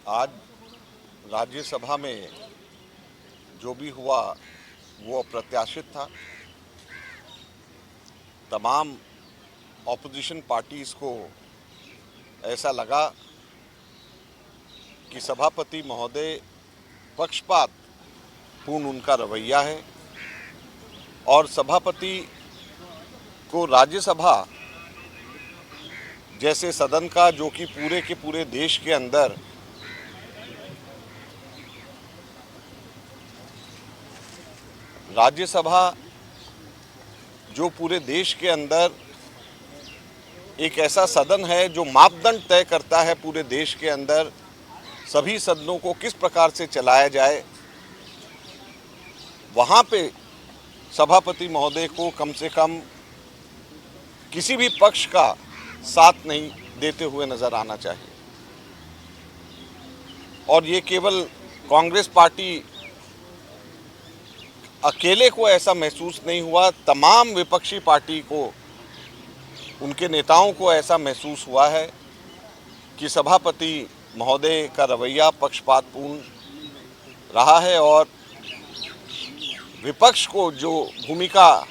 आज राज्यसभा में जो भी हुआ वो अप्रत्याशित था। तमाम ऑपोजिशन पार्टीज़ को ऐसा लगा कि सभापति महोदय पक्षपात पूर्ण उनका रवैया है और सभापति को राज्यसभा जैसे सदन का, जो कि पूरे के पूरे देश के अंदर राज्यसभा जो पूरे देश के अंदर एक ऐसा सदन है जो मापदंड तय करता है पूरे देश के अंदर सभी सदनों को किस प्रकार से चलाया जाए, वहाँ पे सभापति महोदय को कम से कम किसी भी पक्ष का साथ नहीं देते हुए नज़र आना चाहिए। और ये केवल कांग्रेस पार्टी अकेले को ऐसा महसूस नहीं हुआ, तमाम विपक्षी पार्टी को, उनके नेताओं को ऐसा महसूस हुआ है कि सभापति महोदय का रवैया पक्षपातपूर्ण रहा है और विपक्ष को जो भूमिका,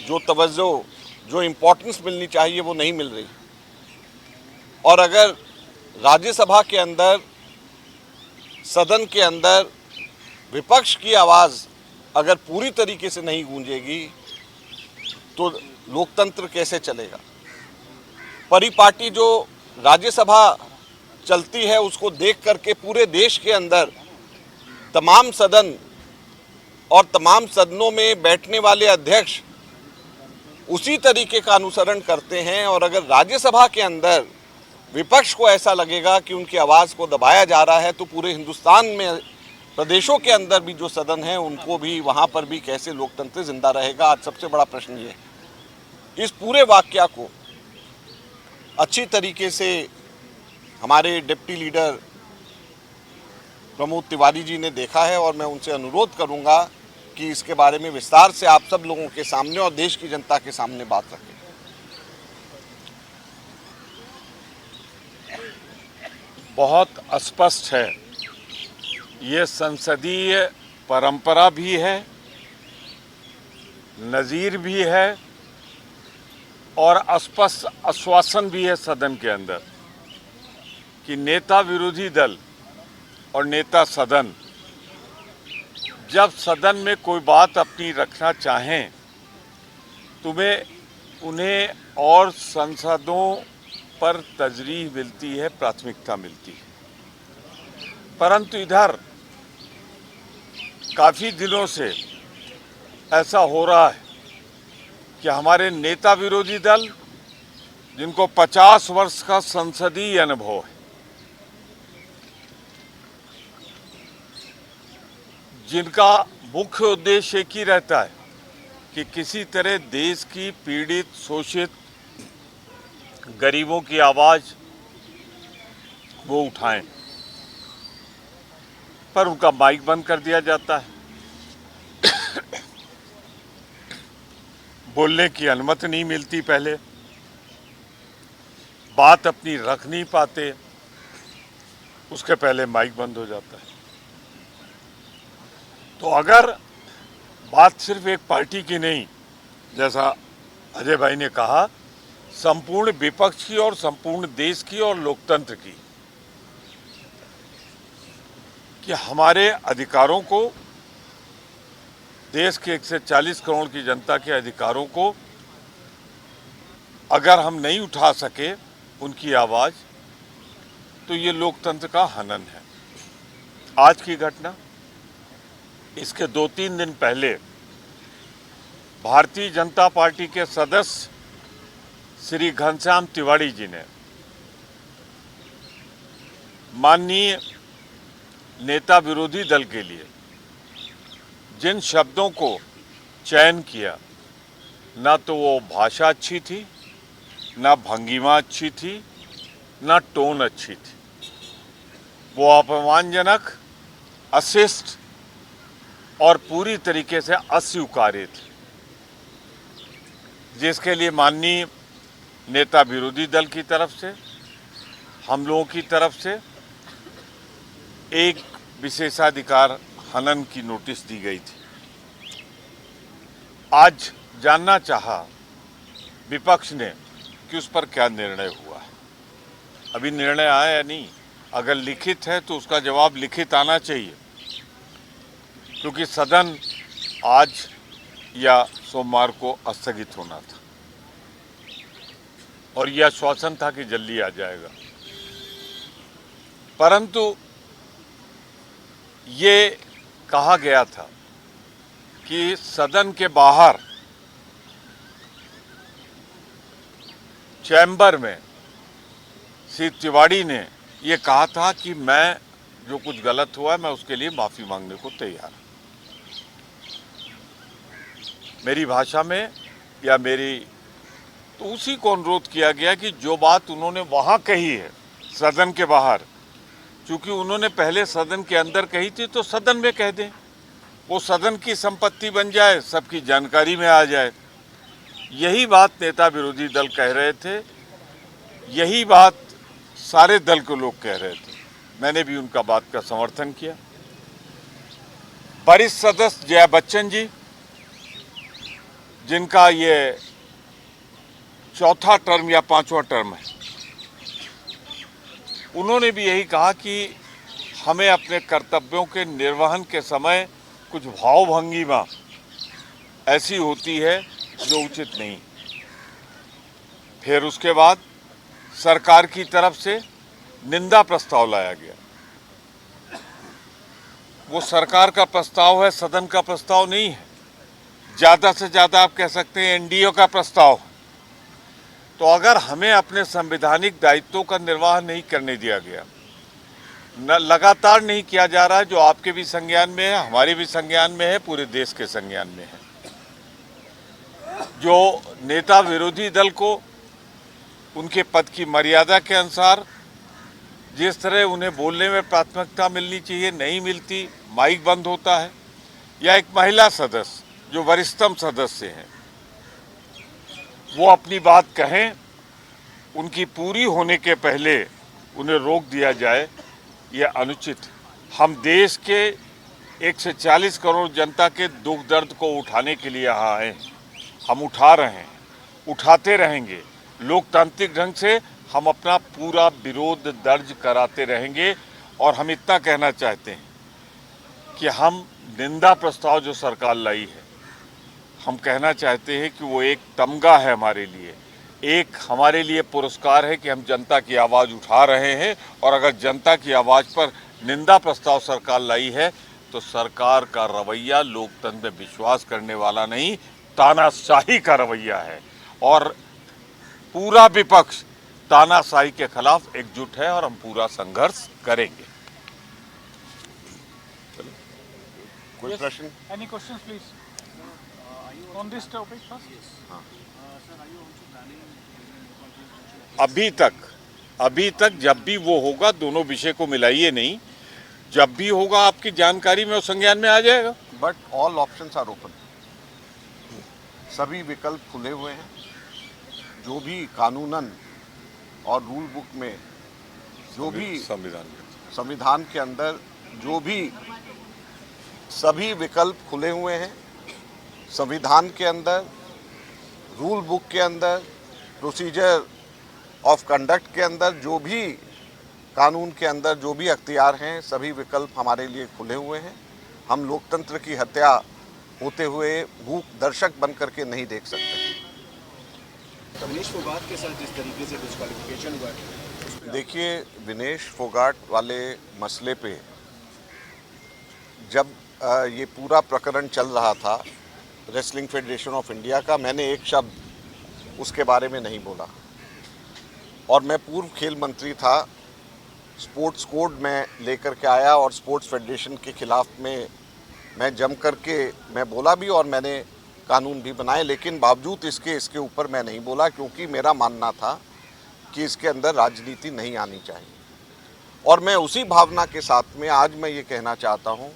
जो तवज्जो, जो इम्पोर्टेंस मिलनी चाहिए वो नहीं मिल रही। और अगर राज्यसभा के अंदर, सदन के अंदर विपक्ष की आवाज़ अगर पूरी तरीके से नहीं गूंजेगी तो लोकतंत्र कैसे चलेगा। परिपाटी जो राज्यसभा चलती है उसको देख करके पूरे देश के अंदर तमाम सदन और तमाम सदनों में बैठने वाले अध्यक्ष उसी तरीके का अनुसरण करते हैं। और अगर राज्यसभा के अंदर विपक्ष को ऐसा लगेगा कि उनकी आवाज़ को दबाया जा रहा है तो पूरे हिंदुस्तान में प्रदेशों के अंदर भी जो सदन है उनको भी, वहाँ पर भी कैसे लोकतंत्र जिंदा रहेगा। आज सबसे बड़ा प्रश्न ये है। इस पूरे वाकया को अच्छी तरीके से हमारे डिप्टी लीडर प्रमोद तिवारी जी ने देखा है और मैं उनसे अनुरोध करूंगा कि इसके बारे में विस्तार से आप सब लोगों के सामने और देश की जनता के सामने बात रखें। बहुत स्पष्ट है, ये संसदीय परंपरा भी है, नज़ीर भी है और स्पष्ट आश्वासन भी है सदन के अंदर कि नेता विरोधी दल और नेता सदन जब सदन में कोई बात अपनी रखना चाहें उन्हें और संसदों पर तरजीह मिलती है, प्राथमिकता मिलती है। परंतु इधर काफ़ी दिनों से ऐसा हो रहा है कि हमारे नेता विरोधी दल, जिनको 50 वर्ष का संसदीय अनुभव है, जिनका मुख्य उद्देश्य एक ही रहता है कि किसी तरह देश की पीड़ित, शोषित गरीबों की आवाज़ वो उठाएं, पर उनका माइक बंद कर दिया जाता है, बोलने की अनुमति नहीं मिलती, पहले बात अपनी रख नहीं पाते, उसके पहले माइक बंद हो जाता है। तो अगर बात सिर्फ एक पार्टी की नहीं, जैसा अजय भाई ने कहा, संपूर्ण विपक्ष की और संपूर्ण देश की और लोकतंत्र की, कि हमारे अधिकारों को, देश के 140 करोड़ की जनता के अधिकारों को अगर हम नहीं उठा सके उनकी आवाज़, तो ये लोकतंत्र का हनन है। आज की घटना, इसके 2-3 दिन पहले भारतीय जनता पार्टी के सदस्य श्री घनश्याम तिवारी जी ने माननीय नेता विरोधी दल के लिए जिन शब्दों को चयन किया, ना तो वो भाषा अच्छी थी, ना भंगिमा अच्छी थी, ना टोन अच्छी थी, वो अपमानजनक, अशिष्ट और पूरी तरीके से अस्वीकार्य थे, जिसके लिए माननीय नेता विरोधी दल की तरफ से, हम लोगों की तरफ से एक विशेषाधिकार हनन की नोटिस दी गई थी। आज जानना चाहा विपक्ष ने कि उस पर क्या निर्णय हुआ है। अभी निर्णय आया या नहीं? अगर लिखित है तो उसका जवाब लिखित आना चाहिए, क्योंकि सदन आज या सोमवार को स्थगित होना था और यह आश्वासन था कि जल्दी आ जाएगा। परंतु ये कहा गया था कि सदन के बाहर चैम्बर में श्री तिवाड़ी ने ये कहा था कि मैं जो कुछ गलत हुआ है मैं उसके लिए माफी मांगने को तैयार हूं। मेरी भाषा में या मेरी तो उसी को अनुरोध किया गया कि जो बात उन्होंने वहां कही है सदन के बाहर, चूंकि उन्होंने पहले सदन के अंदर कही थी तो सदन में कह दें, वो सदन की संपत्ति बन जाए, सबकी जानकारी में आ जाए। यही बात नेता विरोधी दल कह रहे थे, यही बात सारे दल के लोग कह रहे थे। मैंने भी उनका बात का समर्थन किया। वरिष्ठ सदस्य जया बच्चन जी, जिनका ये चौथा टर्म या पांचवा टर्म है, उन्होंने भी यही कहा कि हमें अपने कर्तव्यों के निर्वहन के समय कुछ भावभंगिमा ऐसी होती है जो उचित नहीं। फिर उसके बाद सरकार की तरफ से निंदा प्रस्ताव लाया गया। वो सरकार का प्रस्ताव है, सदन का प्रस्ताव नहीं है। ज्यादा से ज्यादा आप कह सकते हैं एनडीए का प्रस्ताव है। तो अगर हमें अपने संवैधानिक दायित्वों का निर्वाह नहीं करने दिया गया, न लगातार नहीं किया जा रहा है, जो आपके भी संज्ञान में है, हमारे भी संज्ञान में है, पूरे देश के संज्ञान में है, जो नेता विरोधी दल को उनके पद की मर्यादा के अनुसार जिस तरह उन्हें बोलने में प्राथमिकता मिलनी चाहिए नहीं मिलती, माइक बंद होता है, या एक महिला सदस्य जो वरिष्ठतम सदस्य हैं वो अपनी बात कहें, उनकी पूरी होने के पहले उन्हें रोक दिया जाए, यह अनुचित। हम देश के 140 करोड़ जनता के दुख दर्द को उठाने के लिए यहाँ आए हैं। हम उठा रहे हैं, उठाते रहेंगे। लोकतांत्रिक ढंग से हम अपना पूरा विरोध दर्ज कराते रहेंगे। और हम इतना कहना चाहते हैं कि हम निंदा प्रस्ताव जो सरकार लाई है, हम कहना चाहते हैं कि वो एक तमगा है हमारे लिए, एक हमारे लिए पुरस्कार है कि हम जनता की आवाज़ उठा रहे हैं। और अगर जनता की आवाज़ पर निंदा प्रस्ताव सरकार लाई है तो सरकार का रवैया लोकतंत्र में विश्वास करने वाला नहीं, तानाशाही का रवैया है। और पूरा विपक्ष तानाशाही के खिलाफ एकजुट है और हम पूरा संघर्ष करेंगे। कोई प्रश्न? Any questions, please? On this topic first? अभी तक जब भी वो होगा, दोनों विषय को मिलाइए नहीं, जब भी होगा आपकी जानकारी में और संज्ञान में आ जाएगा। But all options are open, सभी विकल्प खुले हुए हैं। जो भी कानूनन और रूल बुक में जो भी संविधान के अंदर जो भी सभी विकल्प खुले हुए हैं। संविधान के अंदर, रूल बुक के अंदर, प्रोसीजर ऑफ कंडक्ट के अंदर, जो भी कानून के अंदर जो भी अख्तियार हैं, सभी विकल्प हमारे लिए खुले हुए हैं। हम लोकतंत्र की हत्या होते हुए मूक दर्शक बन करके नहीं देख सकते। विनेश फोगाट के साथ जिस तरीके से डिस्क्वालिफिकेशन हुआ है, देखिए, विनेश फोगाट वाले मसले पे जब ये पूरा प्रकरण चल रहा था रेसलिंग फेडरेशन ऑफ इंडिया का, मैंने एक शब्द उसके बारे में नहीं बोला। और मैं पूर्व खेल मंत्री था, स्पोर्ट्स कोड में लेकर के आया और स्पोर्ट्स फेडरेशन के खिलाफ में मैं जम करके मैं बोला भी और मैंने कानून भी बनाए, लेकिन बावजूद इसके ऊपर मैं नहीं बोला, क्योंकि मेरा मानना था कि इसके अंदर राजनीति नहीं आनी चाहिए। और मैं उसी भावना के साथ में आज मैं ये कहना चाहता हूँ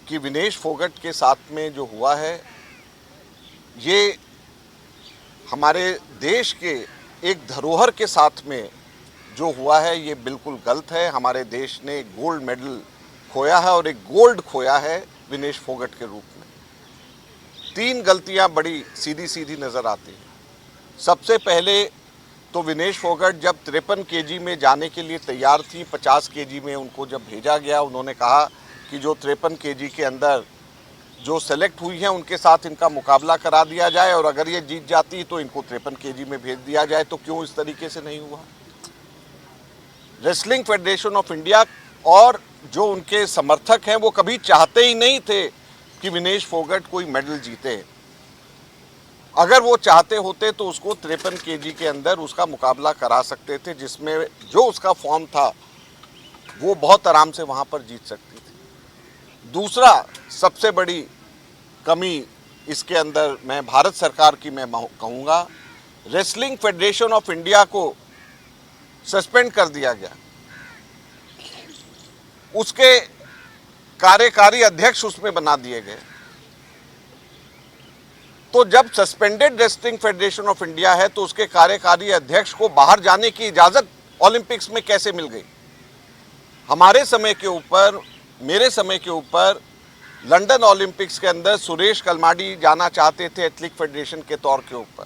कि विनेश फोगाट के साथ में जो हुआ है, ये हमारे देश के एक धरोहर के साथ में जो हुआ है ये बिल्कुल गलत है। हमारे देश ने गोल्ड मेडल खोया है और एक गोल्ड खोया है विनेश फोगट के रूप में। 3 गलतियां बड़ी सीधी सीधी नज़र आती हैं। सबसे पहले तो विनेश फोगट जब 53 केजी में जाने के लिए तैयार थी, 50 केजी में उनको जब भेजा गया, उन्होंने कहा कि जो 53 केजी के अंदर जो सेलेक्ट हुई हैं उनके साथ इनका मुकाबला करा दिया जाए और अगर ये जीत जाती तो इनको 53 केजी में भेज दिया जाए। तो क्यों इस तरीके से नहीं हुआ? रेसलिंग फेडरेशन ऑफ इंडिया और जो उनके समर्थक हैं वो कभी चाहते ही नहीं थे कि विनेश फोगट कोई मेडल जीते। अगर वो चाहते होते तो उसको 53 केजी के अंदर उसका मुकाबला करा सकते थे, जिसमें जो उसका फॉर्म था वो बहुत आराम से वहाँ पर जीत सकती थी। दूसरा सबसे बड़ी कमी इसके अंदर मैं भारत सरकार की मैं कहूँगा, रेसलिंग फेडरेशन ऑफ इंडिया को सस्पेंड कर दिया गया। उसके कार्यकारी अध्यक्ष उसमें बना दिए गए। तो जब suspended wrestling federation of India है तो उसके कार्यकारी अध्यक्ष को बाहर जाने की इजाजत ओलंपिक्स में कैसे मिल गई? हमारे समय के ऊपर, मेरे समय के ऊपर लंदन ओलंपिक्स के अंदर सुरेश कलमाडी जाना चाहते थे एथलेटिक फेडरेशन के तौर के ऊपर।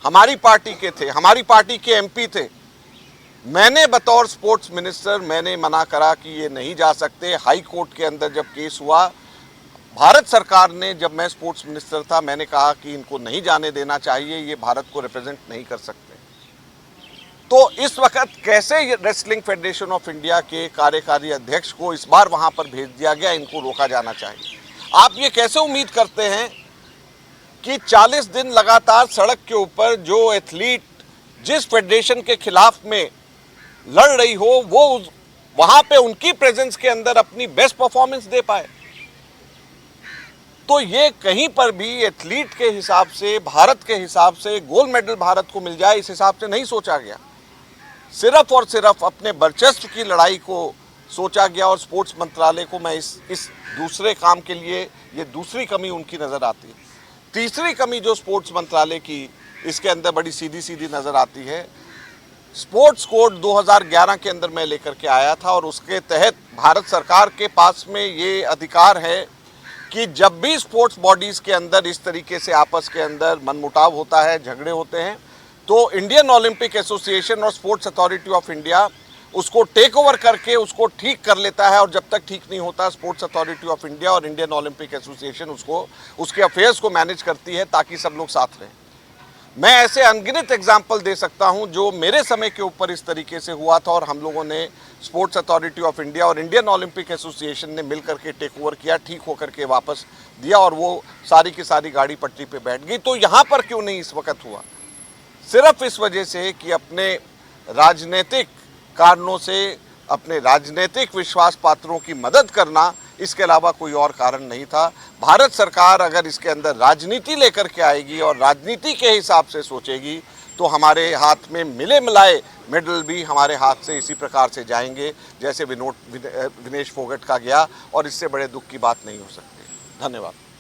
हमारी पार्टी के थे, हमारी पार्टी के एमपी थे। मैंने बतौर स्पोर्ट्स मिनिस्टर मैंने मना करा कि ये नहीं जा सकते। हाई कोर्ट के अंदर जब केस हुआ, भारत सरकार ने, जब मैं स्पोर्ट्स मिनिस्टर था, मैंने कहा कि इनको नहीं जाने देना चाहिए, ये भारत को रिप्रेजेंट नहीं कर सकते। तो इस वक्त कैसे रेसलिंग फेडरेशन ऑफ इंडिया के कार्यकारी अध्यक्ष को इस बार वहां पर भेज दिया गया? इनको रोका जाना चाहिए। आप ये कैसे उम्मीद करते हैं कि 40 दिन लगातार सड़क के ऊपर जो एथलीट जिस फेडरेशन के खिलाफ में लड़ रही हो वो वहां पे उनकी प्रेजेंस के अंदर अपनी बेस्ट परफॉर्मेंस दे पाए? तो ये कहीं पर भी एथलीट के हिसाब से, भारत के हिसाब से गोल्ड मेडल भारत को मिल जाए, इस हिसाब से नहीं सोचा गया। सिर्फ और सिर्फ अपने वर्चस्व की लड़ाई को सोचा गया और स्पोर्ट्स मंत्रालय को मैं इस दूसरे काम के लिए ये दूसरी कमी उनकी नज़र आती है। तीसरी कमी जो स्पोर्ट्स मंत्रालय की इसके अंदर बड़ी सीधी सीधी नज़र आती है, स्पोर्ट्स कोड 2011 के अंदर मैं लेकर के आया था और उसके तहत भारत सरकार के पास में ये अधिकार है कि जब भी स्पोर्ट्स बॉडीज़ के अंदर इस तरीके से आपस के अंदर मनमुटाव होता है, झगड़े होते हैं, तो इंडियन ओलंपिक एसोसिएशन और स्पोर्ट्स अथॉरिटी ऑफ इंडिया उसको टेक ओवर करके उसको ठीक कर लेता है और जब तक ठीक नहीं होता स्पोर्ट्स अथॉरिटी ऑफ इंडिया और इंडियन ओलंपिक एसोसिएशन उसको उसके अफेयर्स को मैनेज करती है ताकि सब लोग साथ रहें। मैं ऐसे अनगिनत एग्जाम्पल दे सकता हूं जो मेरे समय के ऊपर इस तरीके से हुआ था और हम लोगों ने स्पोर्ट्स अथॉरिटी ऑफ इंडिया और इंडियन ओलंपिक एसोसिएशन ने मिल करके टेक ओवर किया, ठीक होकर के वापस दिया और वो सारी की सारी गाड़ी पटरी पे बैठ गई। तो यहाँ पर क्यों नहीं इस वक्त हुआ? सिर्फ इस वजह से कि अपने राजनीतिक कारणों से, अपने राजनीतिक विश्वास पात्रों की मदद करना, इसके अलावा कोई और कारण नहीं था। भारत सरकार अगर इसके अंदर राजनीति लेकर के आएगी और राजनीति के हिसाब से सोचेगी तो हमारे हाथ में मिले मिलाए मेडल भी हमारे हाथ से इसी प्रकार से जाएंगे जैसे विनेश फोगट का गया और इससे बड़े दुख की बात नहीं हो सकती। धन्यवाद।